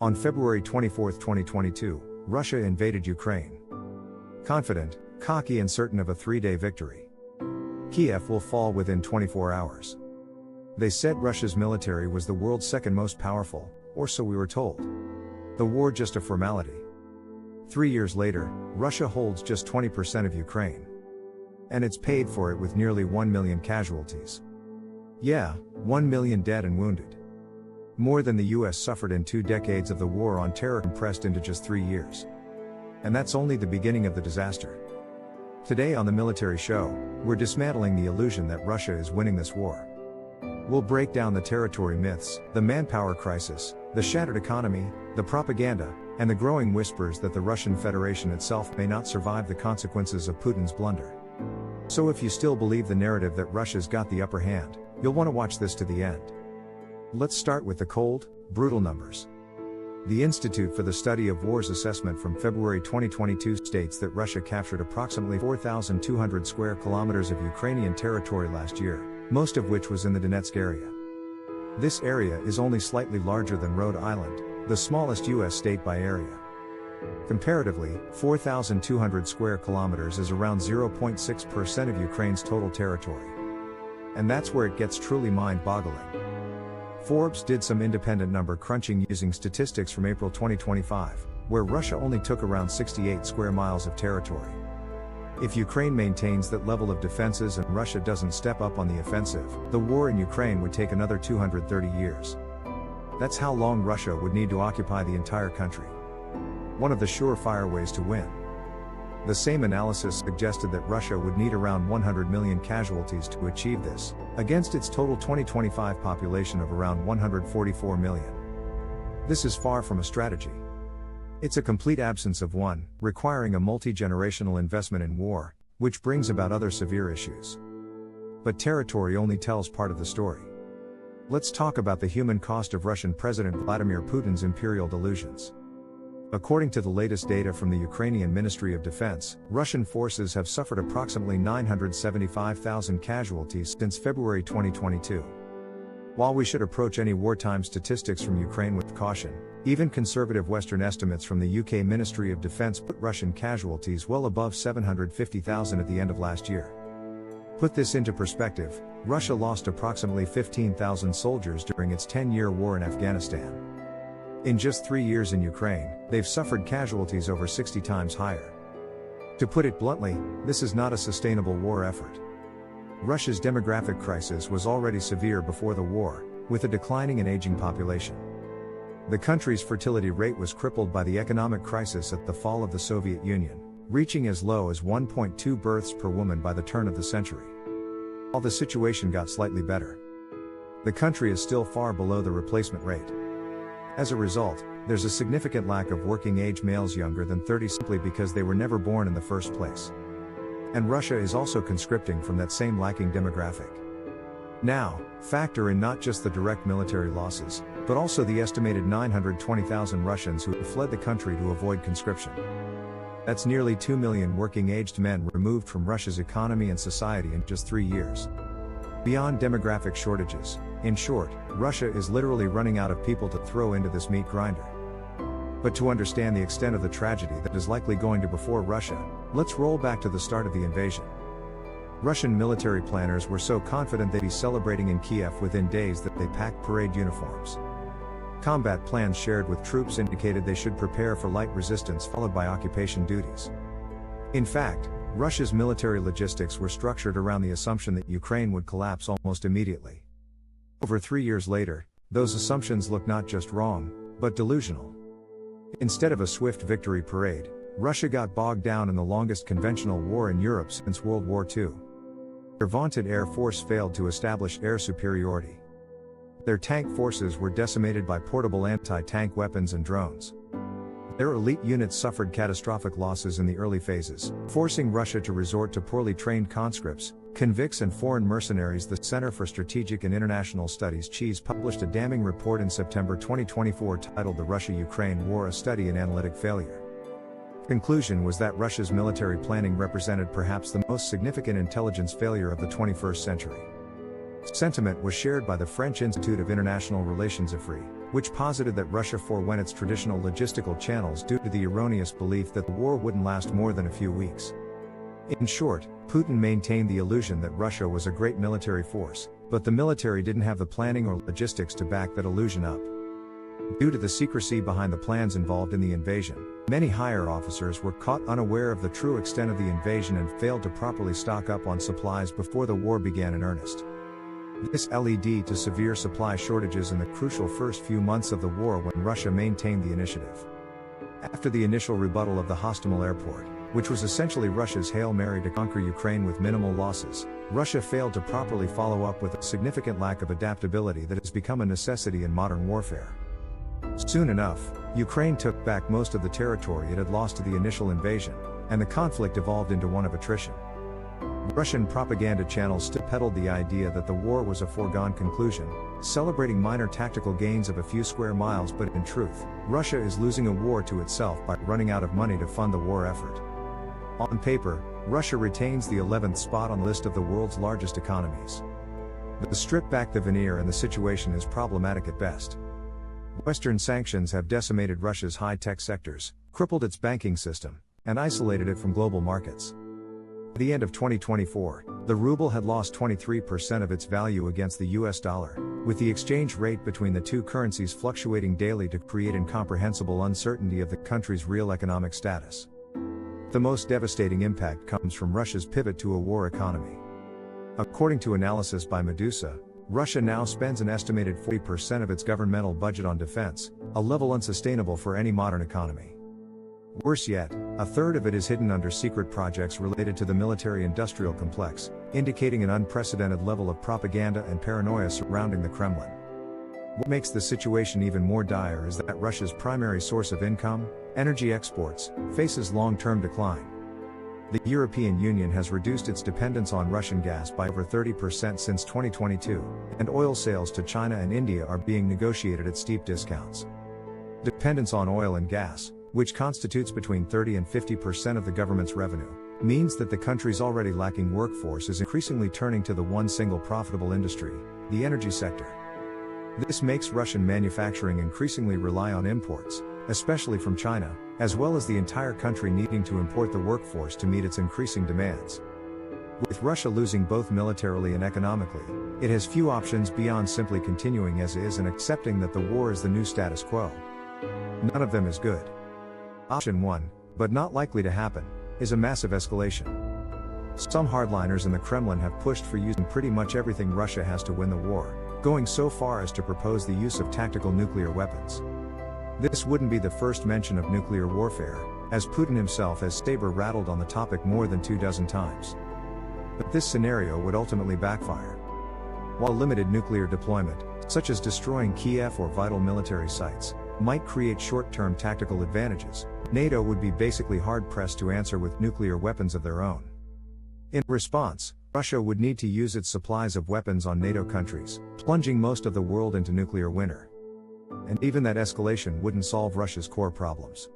On February 24, 2022, Russia invaded Ukraine. Confident, cocky and certain of a 3-day victory. Kiev will fall within 24 hours. They said Russia's military was the world's second most powerful, or so we were told. The war just a formality. 3 years later, Russia holds just 20% of Ukraine. And it's paid for it with nearly 1 million casualties. Yeah, 1 million dead and wounded. More than the US suffered in 2 decades of the war on terror compressed into just 3 years. And that's only the beginning of the disaster. Today on the Military Show, we're dismantling the illusion that Russia is winning this war. We'll break down the territory myths, the manpower crisis, the shattered economy, the propaganda, and the growing whispers that the Russian Federation itself may not survive the consequences of Putin's blunder. So if you still believe the narrative that Russia's got the upper hand, you'll want to watch this to the end. Let's start with the cold, brutal numbers. The Institute for the Study of Wars assessment from February 2022 states that Russia captured approximately 4,200 square kilometers of Ukrainian territory last year, most of which was in the Donetsk area. This area is only slightly larger than Rhode Island, the smallest US state by area. Comparatively, 4,200 square kilometers is around 0.6% of Ukraine's total territory. And that's where it gets truly mind-boggling. Forbes did some independent number crunching using statistics from April 2025, where Russia only took around 68 square miles of territory. If Ukraine maintains that level of defenses and Russia doesn't step up on the offensive, the war in Ukraine would take another 230 years. That's how long Russia would need to occupy the entire country. One of the surefire ways to win. The same analysis suggested that Russia would need around 100 million casualties to achieve this, against its total 2025 population of around 144 million. This is far from a strategy. It's a complete absence of one, requiring a multi-generational investment in war, which brings about other severe issues. But territory only tells part of the story. Let's talk about the human cost of Russian President Vladimir Putin's imperial delusions. According to the latest data from the Ukrainian Ministry of Defense, Russian forces have suffered approximately 975,000 casualties since February 2022. While we should approach any wartime statistics from Ukraine with caution, even conservative Western estimates from the UK Ministry of Defense put Russian casualties well above 750,000 at the end of last year. Put this into perspective, Russia lost approximately 15,000 soldiers during its 10-year war in Afghanistan. In just 3 years in Ukraine, they've suffered casualties over 60 times higher. To put it bluntly, this is not a sustainable war effort. Russia's demographic crisis was already severe before the war, with a declining and aging population. The country's fertility rate was crippled by the economic crisis at the fall of the Soviet Union, reaching as low as 1.2 births per woman by the turn of the century. While the situation got slightly better, the country is still far below the replacement rate. As a result, there's a significant lack of working-age males younger than 30 simply because they were never born in the first place. And Russia is also conscripting from that same lacking demographic. Now, factor in not just the direct military losses, but also the estimated 920,000 Russians who have fled the country to avoid conscription. That's nearly 2 million working-aged men removed from Russia's economy and society in just 3 years. Beyond demographic shortages, in short, Russia is literally running out of people to throw into this meat grinder. But to understand the extent of the tragedy that is likely going to befall Russia, let's roll back to the start of the invasion. Russian military planners were so confident they'd be celebrating in Kiev within days that they packed parade uniforms. Combat plans shared with troops indicated they should prepare for light resistance followed by occupation duties. In fact, Russia's military logistics were structured around the assumption that Ukraine would collapse almost immediately. Over 3 years later, those assumptions look not just wrong, but delusional. Instead of a swift victory parade, Russia got bogged down in the longest conventional war in Europe since World War II. Their vaunted air force failed to establish air superiority. Their tank forces were decimated by portable anti-tank weapons and drones. Their elite units suffered catastrophic losses in the early phases, forcing Russia to resort to poorly trained conscripts, convicts and foreign mercenaries. The Center for Strategic and International Studies (CHIS) published a damning report in September 2024 titled The Russia-Ukraine War: A Study in Analytic Failure. Conclusion was that Russia's military planning represented perhaps the most significant intelligence failure of the 21st century. Sentiment was shared by the French Institute of International Relations (IFRI), which posited that Russia forewent its traditional logistical channels due to the erroneous belief that the war wouldn't last more than a few weeks. In short, Putin maintained the illusion that Russia was a great military force, but the military didn't have the planning or logistics to back that illusion up. Due to the secrecy behind the plans involved in the invasion, many higher officers were caught unaware of the true extent of the invasion and failed to properly stock up on supplies before the war began in earnest. This led to severe supply shortages in the crucial first few months of the war when Russia maintained the initiative. After the initial rebuttal of the Hostomel airport, which was essentially Russia's Hail Mary to conquer Ukraine with minimal losses, Russia failed to properly follow up with a significant lack of adaptability that has become a necessity in modern warfare. Soon enough, Ukraine took back most of the territory it had lost to the initial invasion, and the conflict evolved into one of attrition. Russian propaganda channels still peddled the idea that the war was a foregone conclusion, celebrating minor tactical gains of a few square miles, but in truth, Russia is losing a war to itself by running out of money to fund the war effort. On paper, Russia retains the 11th spot on the list of the world's largest economies. But strip back the veneer and the situation is problematic at best. Western sanctions have decimated Russia's high-tech sectors, crippled its banking system, and isolated it from global markets. At the end of 2024, the ruble had lost 23% of its value against the US dollar, with the exchange rate between the two currencies fluctuating daily to create incomprehensible uncertainty of the country's real economic status. The most devastating impact comes from Russia's pivot to a war economy. According to analysis by Medusa, Russia now spends an estimated 40% of its governmental budget on defense, a level unsustainable for any modern economy. Worse yet, a third of it is hidden under secret projects related to the military-industrial complex, indicating an unprecedented level of propaganda and paranoia surrounding the Kremlin. What makes the situation even more dire is that Russia's primary source of income, energy exports, faces long-term decline. The European Union has reduced its dependence on Russian gas by over 30% since 2022, and oil sales to China and India are being negotiated at steep discounts. Dependence on oil and gas, which constitutes between 30 and 50% of the government's revenue, means that the country's already lacking workforce is increasingly turning to the one single profitable industry, the energy sector. This makes Russian manufacturing increasingly rely on imports, especially from China, as well as the entire country needing to import the workforce to meet its increasing demands. With Russia losing both militarily and economically, it has few options beyond simply continuing as is and accepting that the war is the new status quo. None of them is good. Option 1, but not likely to happen, is a massive escalation. Some hardliners in the Kremlin have pushed for using pretty much everything Russia has to win the war, going so far as to propose the use of tactical nuclear weapons. This wouldn't be the first mention of nuclear warfare, as Putin himself has saber-rattled on the topic more than 24 times. But this scenario would ultimately backfire. While limited nuclear deployment, such as destroying Kiev or vital military sites, might create short-term tactical advantages, NATO would be basically hard-pressed to answer with nuclear weapons of their own. In response, Russia would need to use its supplies of weapons on NATO countries, plunging most of the world into nuclear winter. And even that escalation wouldn't solve Russia's core problems.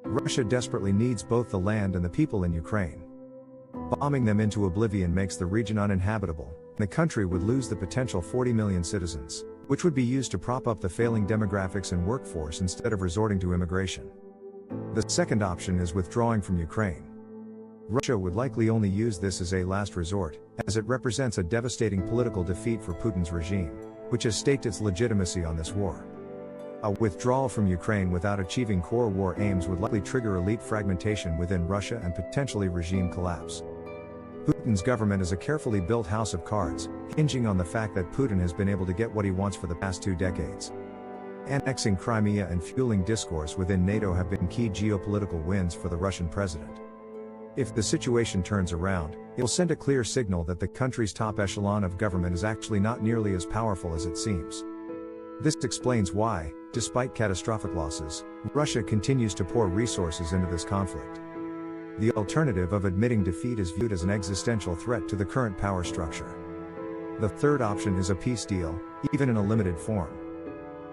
Russia desperately needs both the land and the people in Ukraine. Bombing them into oblivion makes the region uninhabitable, and the country would lose the potential 40 million citizens, which would be used to prop up the failing demographics and workforce instead of resorting to immigration. The second option is withdrawing from Ukraine. Russia would likely only use this as a last resort, as it represents a devastating political defeat for Putin's regime, which has staked its legitimacy on this war. A withdrawal from Ukraine without achieving core war aims would likely trigger elite fragmentation within Russia and potentially regime collapse. Putin's government is a carefully built house of cards, hinging on the fact that Putin has been able to get what he wants for the past 2 decades. Annexing Crimea and fueling discourse within NATO have been key geopolitical wins for the Russian president. If the situation turns around, it will send a clear signal that the country's top echelon of government is actually not nearly as powerful as it seems. This explains why, despite catastrophic losses, Russia continues to pour resources into this conflict. The alternative of admitting defeat is viewed as an existential threat to the current power structure. The third option is a peace deal, even in a limited form.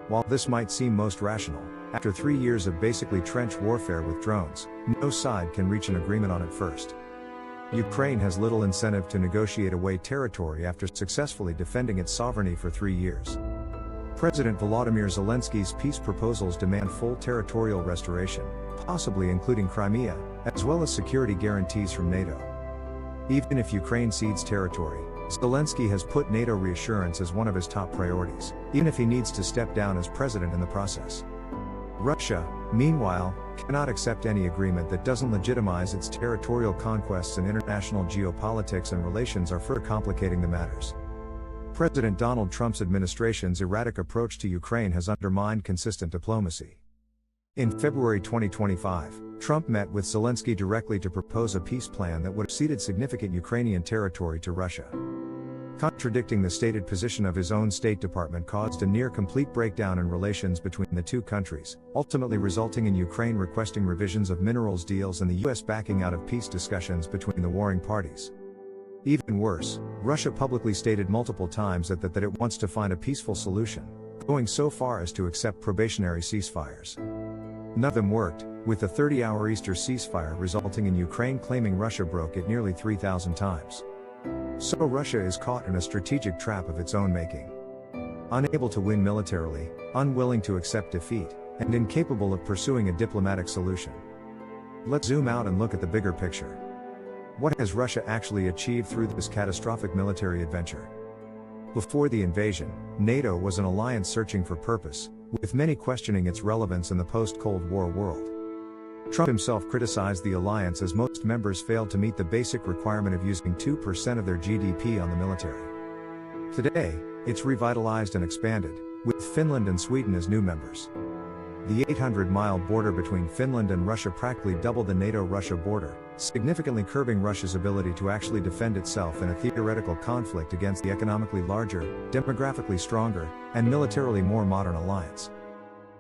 While this might seem most rational, after 3 years of basically trench warfare with drones, no side can reach an agreement on it first. Ukraine has little incentive to negotiate away territory after successfully defending its sovereignty for 3 years. President Volodymyr Zelensky's peace proposals demand full territorial restoration, possibly including Crimea, as well as security guarantees from NATO. Even if Ukraine cedes territory, Zelensky has put NATO reassurance as one of his top priorities, even if he needs to step down as president in the process. Russia, meanwhile, cannot accept any agreement that doesn't legitimize its territorial conquests, and international geopolitics and relations are further complicating the matters. President Donald Trump's administration's erratic approach to Ukraine has undermined consistent diplomacy. In February 2025, Trump met with Zelensky directly to propose a peace plan that would have ceded significant Ukrainian territory to Russia. Contradicting the stated position of his own State Department caused a near-complete breakdown in relations between the two countries, ultimately resulting in Ukraine requesting revisions of minerals deals and the US backing out of peace discussions between the warring parties. Even worse, Russia publicly stated multiple times that it wants to find a peaceful solution, going so far as to accept probationary ceasefires. None of them worked, with the 30-hour Easter ceasefire resulting in Ukraine claiming Russia broke it nearly 3,000 times. So Russia is caught in a strategic trap of its own making. Unable to win militarily, unwilling to accept defeat, and incapable of pursuing a diplomatic solution. Let's zoom out and look at the bigger picture. What has Russia actually achieved through this catastrophic military adventure? Before the invasion, NATO was an alliance searching for purpose, with many questioning its relevance in the post-Cold War world. Trump himself criticized the alliance as most members failed to meet the basic requirement of using 2% of their GDP on the military. Today, it's revitalized and expanded, with Finland and Sweden as new members. The 800-mile border between Finland and Russia practically doubled the NATO-Russia border, significantly curbing Russia's ability to actually defend itself in a theoretical conflict against the economically larger, demographically stronger, and militarily more modern alliance.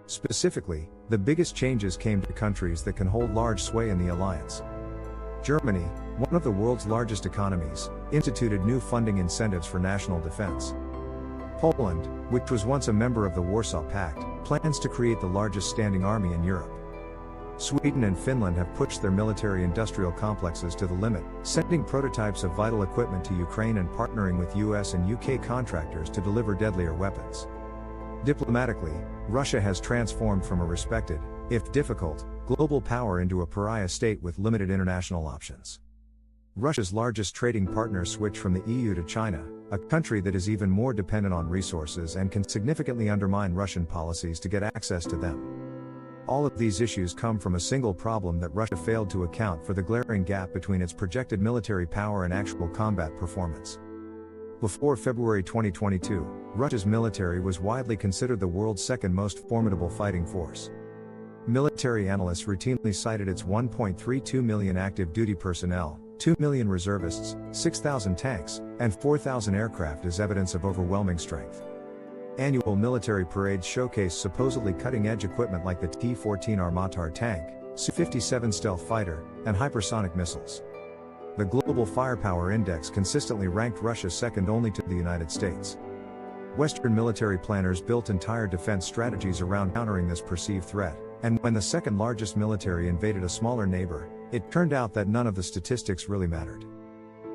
Specifically, the biggest changes came to countries that can hold large sway in the alliance. Germany, one of the world's largest economies, instituted new funding incentives for national defense. Poland, which was once a member of the Warsaw Pact, plans to create the largest standing army in Europe. Sweden and Finland have pushed their military-industrial complexes to the limit, sending prototypes of vital equipment to Ukraine and partnering with US and UK contractors to deliver deadlier weapons. Diplomatically, Russia has transformed from a respected, if difficult, global power into a pariah state with limited international options. Russia's largest trading partners switch from the EU to China, a country that is even more dependent on resources and can significantly undermine Russian policies to get access to them. All of these issues come from a single problem: that Russia failed to account for the glaring gap between its projected military power and actual combat performance. Before February 2022, Russia's military was widely considered the world's second most formidable fighting force. Military analysts routinely cited its 1.32 million active duty personnel, 2 million reservists, 6,000 tanks, and 4,000 aircraft as evidence of overwhelming strength. Annual military parades showcase supposedly cutting-edge equipment like the T-14 Armatar tank, Su-57 stealth fighter, and hypersonic missiles. The Global Firepower Index consistently ranked Russia second only to the United States. Western military planners built entire defense strategies around countering this perceived threat, and when the second largest military invaded a smaller neighbor, it turned out that none of the statistics really mattered.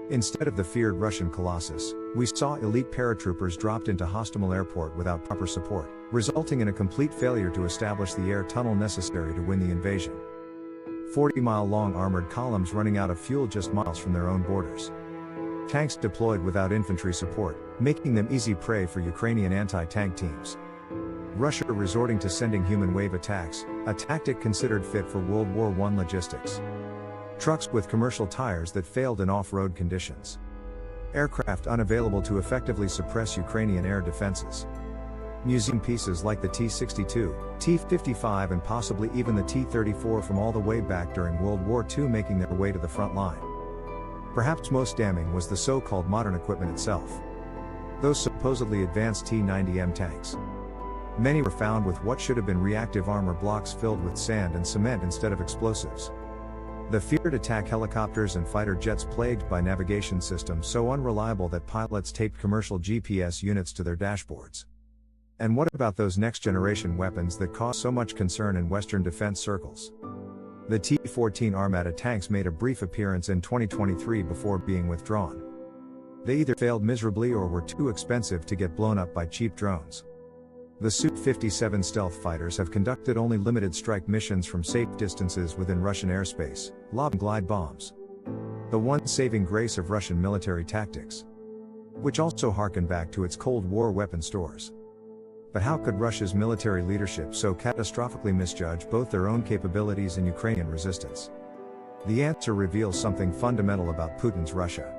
Instead of the feared Russian colossus, we saw elite paratroopers dropped into Hostomel Airport without proper support, resulting in a complete failure to establish the air tunnel necessary to win the invasion. 40-mile-long armored columns running out of fuel just miles from their own borders. Tanks deployed without infantry support, making them easy prey for Ukrainian anti-tank teams. Russia resorting to sending human wave attacks, a tactic considered fit for World War I logistics. Trucks with commercial tires that failed in off-road conditions. Aircraft unavailable to effectively suppress Ukrainian air defenses. Museum pieces like the T-62, T-55 and possibly even the T-34 from all the way back during World War II making their way to the front line. Perhaps most damning was the so-called modern equipment itself. Those supposedly advanced T-90M tanks. Many were found with what should have been reactive armor blocks filled with sand and cement instead of explosives. The feared attack helicopters and fighter jets plagued by navigation systems so unreliable that pilots taped commercial GPS units to their dashboards. And what about those next-generation weapons that cause so much concern in Western defense circles? The T-14 Armata tanks made a brief appearance in 2023 before being withdrawn. They either failed miserably or were too expensive to get blown up by cheap drones. The Su-57 stealth fighters have conducted only limited strike missions from safe distances within Russian airspace, lobbing glide bombs. The one saving grace of Russian military tactics. Which also harken back to its Cold War weapon stores. But how could Russia's military leadership so catastrophically misjudge both their own capabilities and Ukrainian resistance? The answer reveals something fundamental about Putin's Russia.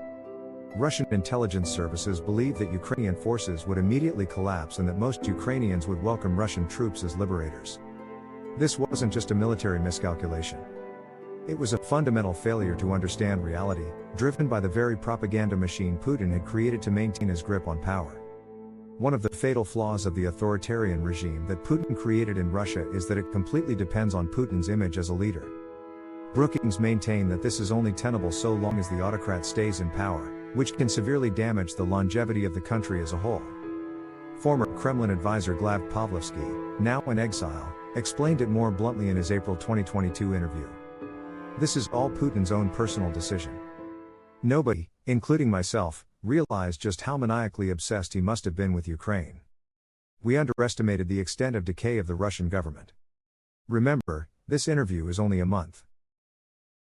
Russian intelligence services believed that Ukrainian forces would immediately collapse and that most Ukrainians would welcome Russian troops as liberators. This wasn't just a military miscalculation. It was a fundamental failure to understand reality, driven by the very propaganda machine Putin had created to maintain his grip on power. One of the fatal flaws of the authoritarian regime that Putin created in Russia is that it completely depends on Putin's image as a leader. Brookings maintain that this is only tenable so long as the autocrat stays in power, which can severely damage the longevity of the country as a whole. Former Kremlin advisor Glav Pavlovsky, now in exile, explained it more bluntly in his April 2022 interview. This is all Putin's own personal decision. Nobody, including myself, realized just how maniacally obsessed he must have been with Ukraine. We underestimated the extent of decay of the Russian government. Remember, this interview is only a month